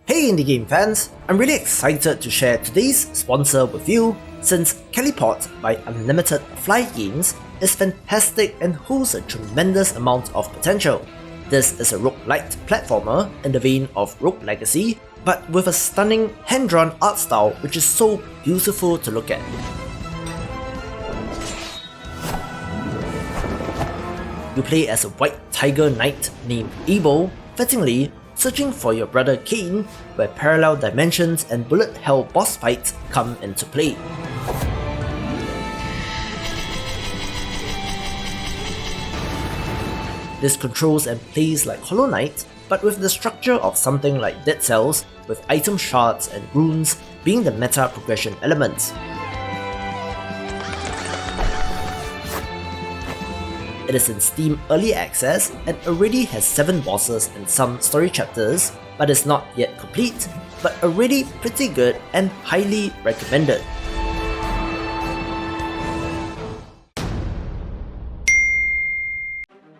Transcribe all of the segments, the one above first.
Hey indie game fans, I'm really excited to share today's sponsor with you since Teleport by Unlimited Fly Games is fantastic and holds a tremendous amount of potential. This is a roguelite platformer in the vein of Rogue Legacy, but with a stunning hand-drawn art style which is so beautiful to look at. You play as a white tiger knight named Abel, fittingly searching for your brother Cain, where parallel dimensions and bullet hell boss fights come into play. This controls and plays like Hollow Knight, but with the structure of something like Dead Cells, with item shards and runes being the meta progression elements. It is in Steam Early Access and already has 7 bosses and some story chapters, but is not yet complete, but already pretty good and highly recommended.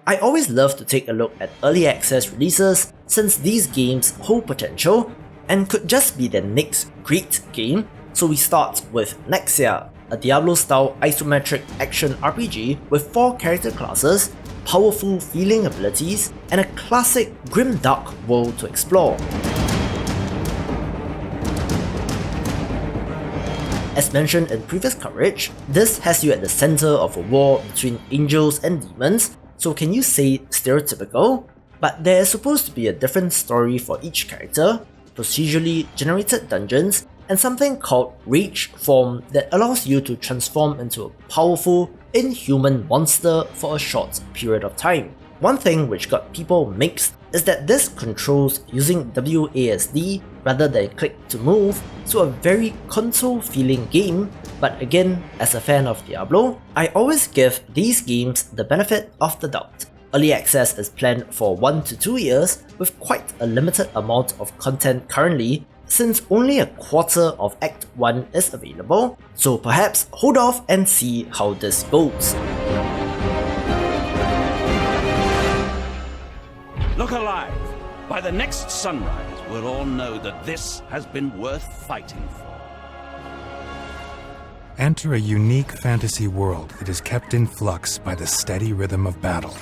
I always love to take a look at early access releases since these games hold potential and could just be the next great game, so we start with Nexia, a Diablo-style isometric action RPG with 4 character classes, powerful feeling abilities, and a classic grim-dark world to explore. As mentioned in previous coverage, this has you at the center of a war between angels and demons, so can you say stereotypical? But there is supposed to be a different story for each character, procedurally generated dungeons, and something called Rage Form that allows you to transform into a powerful, inhuman monster for a short period of time. One thing which got people mixed is that this controls using WASD rather than click to move, so a very console feeling game, but again, as a fan of Diablo, I always give these games the benefit of the doubt. Early access is planned for 1 to 2 years with quite a limited amount of content currently, since only a quarter of Act 1 is available, so perhaps hold off and see how this goes. Look alive! By the next sunrise, we'll all know that this has been worth fighting for. Enter a unique fantasy world that is kept in flux by the steady rhythm of battle.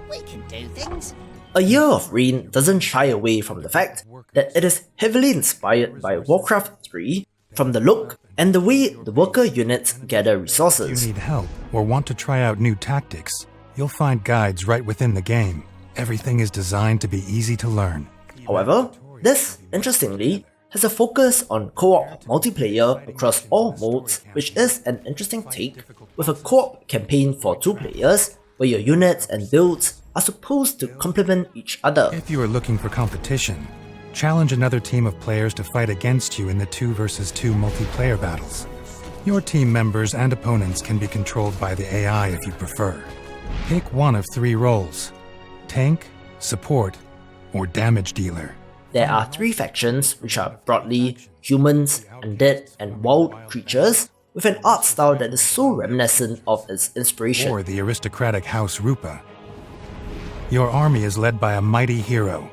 We can do things. A Year of Rain doesn't shy away from the fact that it is heavily inspired by Warcraft 3 from the look and the way the worker units gather resources. If you need help or want to try out new tactics, you'll find guides right within the game. Everything is designed to be easy to learn. However, this, interestingly, has a focus on co-op multiplayer across all modes, which is an interesting take, with a co-op campaign for 2 players, where your units and builds are supposed to complement each other. If you are looking for competition, challenge another team of players to fight against you in the 2 versus 2 multiplayer battles. Your team members and opponents can be controlled by the AI if you prefer. Pick one of 3 roles: tank, support, or damage dealer. There are 3 factions, which are broadly humans, undead, and wild creatures, with an art style that is so reminiscent of its inspiration. Or the aristocratic House Rupa. Your army is led by a mighty hero.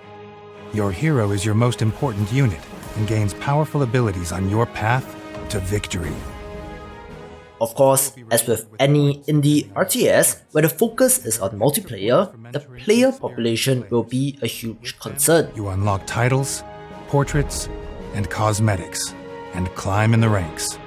Your hero is your most important unit and gains powerful abilities on your path to victory. Of course, as with any indie RTS, where the focus is on multiplayer, the player population will be a huge concern. You unlock titles, portraits, and cosmetics, and climb in the ranks.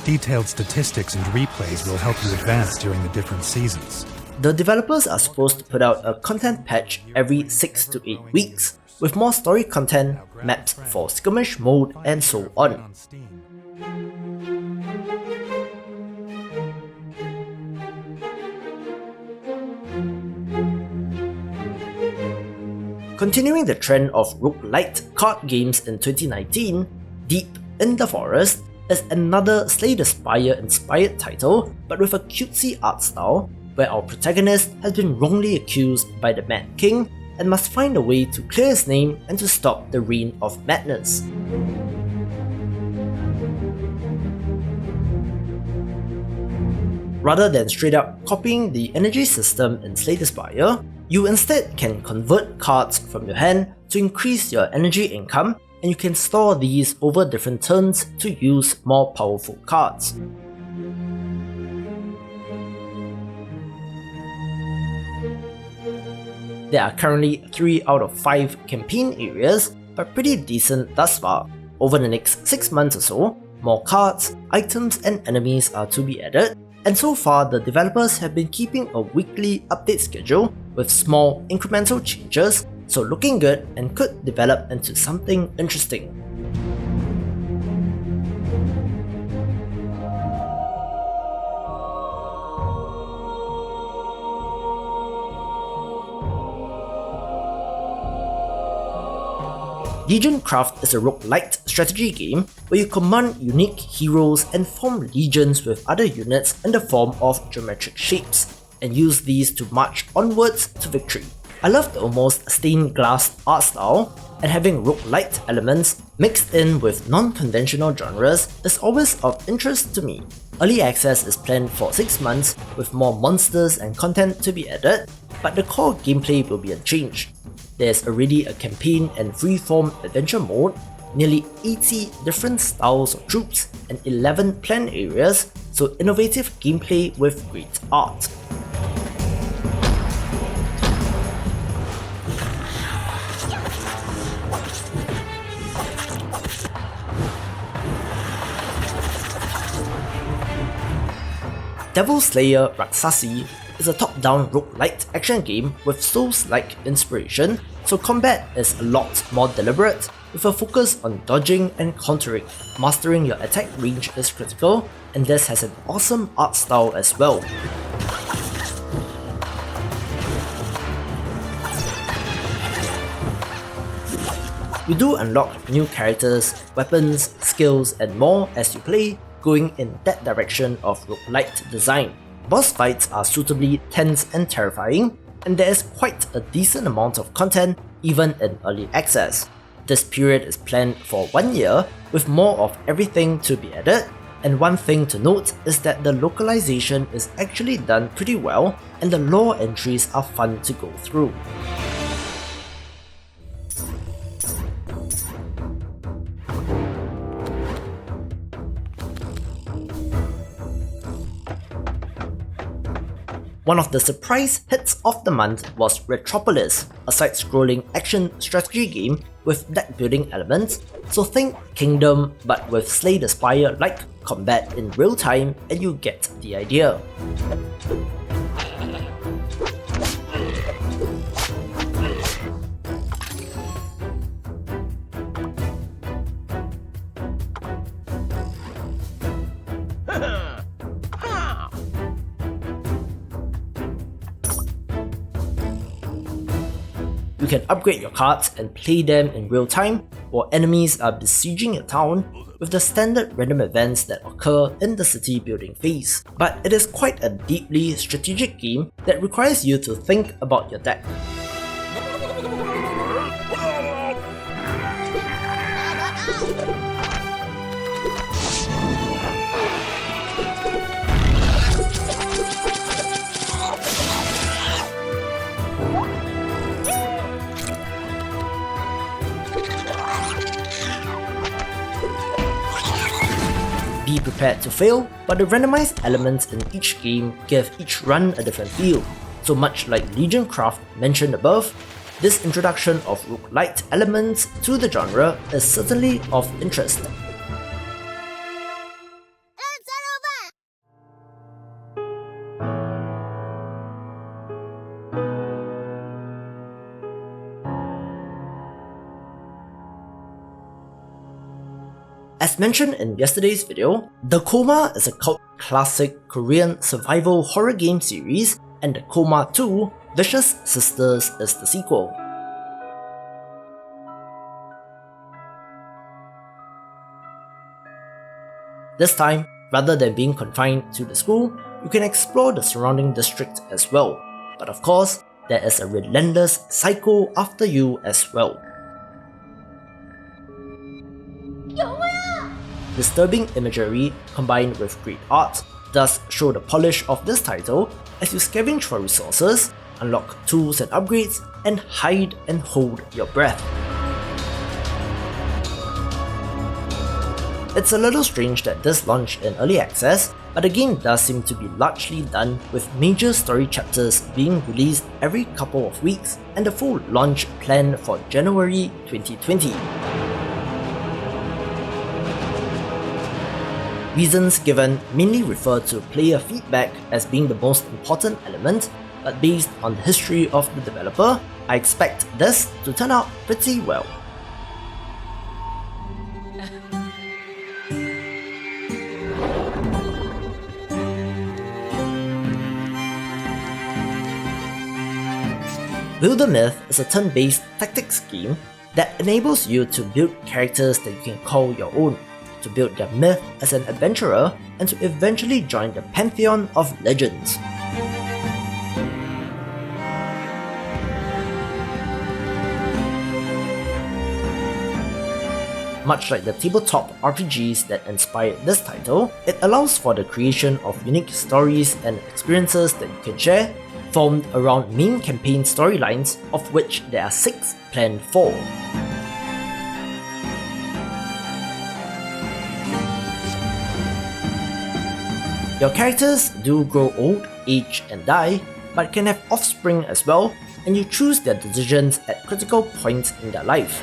Detailed statistics and replays will help you advance during the different seasons. The developers are supposed to put out a content patch every 6 to 8 weeks, with more story content, maps for skirmish mode, and so on. Continuing the trend of roguelite card games in 2019, Deep in the Forest is another Slay the Spire inspired title, but with a cutesy art style, where our protagonist has been wrongly accused by the Mad King and must find a way to clear his name and to stop the reign of madness. Rather than straight up copying the energy system in Slay the Spire, You instead can convert cards from your hand to increase your energy income, and you can store these over different turns to use more powerful cards. There are currently 3 out of 5 campaign areas, but pretty decent thus far. Over the next 6 months or so, more cards, items and enemies are to be added, and so far the developers have been keeping a weekly update schedule with small incremental changes, so looking good and could develop into something interesting. Gijin Craft is a roguelite strategy game where you command unique heroes and form legions with other units in the form of geometric shapes, and use these to march onwards to victory. I love the almost stained glass art style, and having roguelite elements mixed in with non-conventional genres is always of interest to me. Early access is planned for 6 months with more monsters and content to be added, but the core gameplay will be unchanged. There's already a campaign and freeform adventure mode, nearly 80 different styles of troops, and 11 planned areas, so innovative gameplay with great art. Devil Slayer Raksasi is a top-down roguelite action game with Souls-like inspiration, so combat is a lot more deliberate, with a focus on dodging and countering. Mastering your attack range is critical, and this has an awesome art style as well. You do unlock new characters, weapons, skills and more as you play, going in that direction of roguelite design. Boss fights are suitably tense and terrifying, and there is quite a decent amount of content even in early access. This period is planned for 1 year, with more of everything to be added, and one thing to note is that the localization is actually done pretty well, and the lore entries are fun to go through. One of the surprise hits of the month was Retropolis, a side-scrolling action strategy game with deck building elements, so think Kingdom but with Slay the Spire-like combat in real time, and you get the idea. You can upgrade your cards and play them in real time while enemies are besieging your town, with the standard random events that occur in the city building phase. But it is quite a deeply strategic game that requires you to think about your deck. Be prepared to fail, but the randomized elements in each game give each run a different feel. So much like Gijin Craft mentioned above, this introduction of roguelite elements to the genre is certainly of interest. As mentioned in yesterday's video, the Kuma is a cult classic Korean survival horror game series, and the Kuma 2 Vicious Sisters is the sequel. This time, rather than being confined to the school, you can explore the surrounding district as well, but of course, there is a relentless psycho after you as well. Disturbing imagery combined with great art does show the polish of this title as you scavenge for resources, unlock tools and upgrades, and hide and hold your breath. It's a little strange that this launched in early access, but the game does seem to be largely done with major story chapters being released every couple of weeks and the full launch planned for January 2020. Reasons given mainly refer to player feedback as being the most important element, but based on the history of the developer, I expect this to turn out pretty well. Build a Myth is a turn-based tactics game that enables you to build characters that you can call your own, to build their myth as an adventurer, and to eventually join the pantheon of legends. Much like the tabletop RPGs that inspired this title, it allows for the creation of unique stories and experiences that you can share, formed around main campaign storylines, of which there are 6 planned for. Your characters do grow old, age, and die, but can have offspring as well, and you choose their decisions at critical points in their life.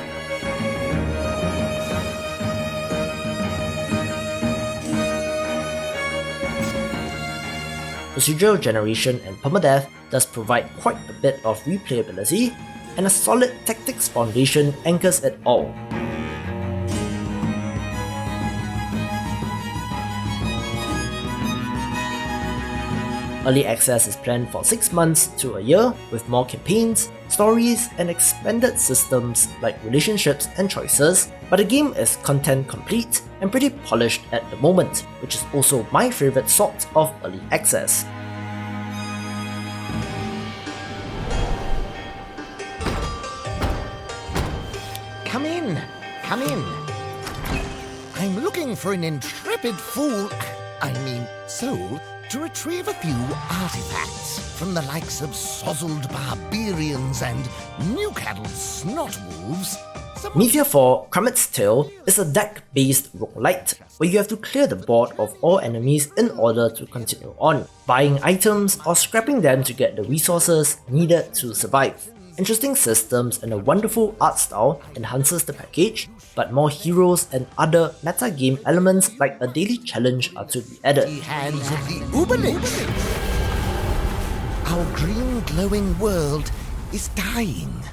Procedural generation and permadeath does provide quite a bit of replayability, and a solid tactics foundation anchors it all. Early access is planned for 6 months to a year, with more campaigns, stories, and expanded systems like relationships and choices, but the game is content complete and pretty polished at the moment, which is also my favourite sort of early access. Come in, come in. I'm looking for an intrepid fool, soul, to retrieve a few artifacts from the likes of sozzled barbarians and new-cattled snotwolves. Meteor 4 Crummets Tale is a deck-based roguelite where you have to clear the board of all enemies in order to continue on, buying items or scrapping them to get the resources needed to survive. Interesting systems and a wonderful art style enhances the package, but more heroes and other metagame elements like a daily challenge are to be added. The hands of the Uberlich. Our green glowing world is dying.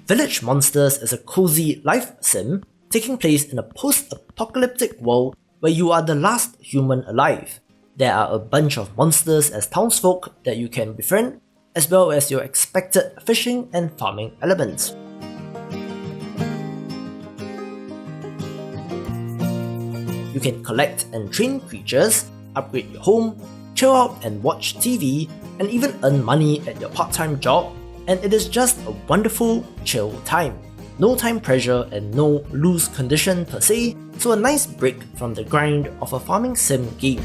Village Monsters is a cozy life sim taking place in a post-apocalyptic world where you are the last human alive. There are a bunch of monsters as townsfolk that you can befriend, as well as your expected fishing and farming elements. You can collect and train creatures, upgrade your home, chill out and watch TV, and even earn money at your part-time job, and it is just a wonderful, chill time. No time pressure and no lose condition per se, so a nice break from the grind of a farming sim game.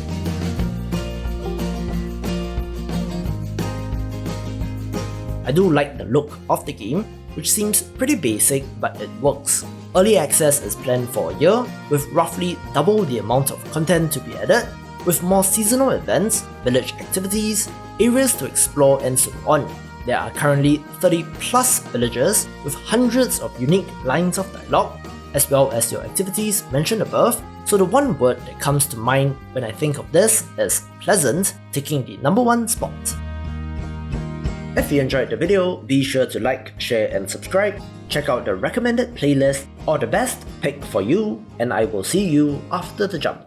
I do like the look of the game, which seems pretty basic but it works. Early access is planned for a year, with roughly double the amount of content to be added, with more seasonal events, village activities, areas to explore and so on. There are currently 30 plus villages with hundreds of unique lines of dialogue, as well as your activities mentioned above, so the one word that comes to mind when I think of this is pleasant, taking the #1 spot. If you enjoyed the video, be sure to like, share and subscribe, check out the recommended playlist or the best pick for you, and I will see you after the jump.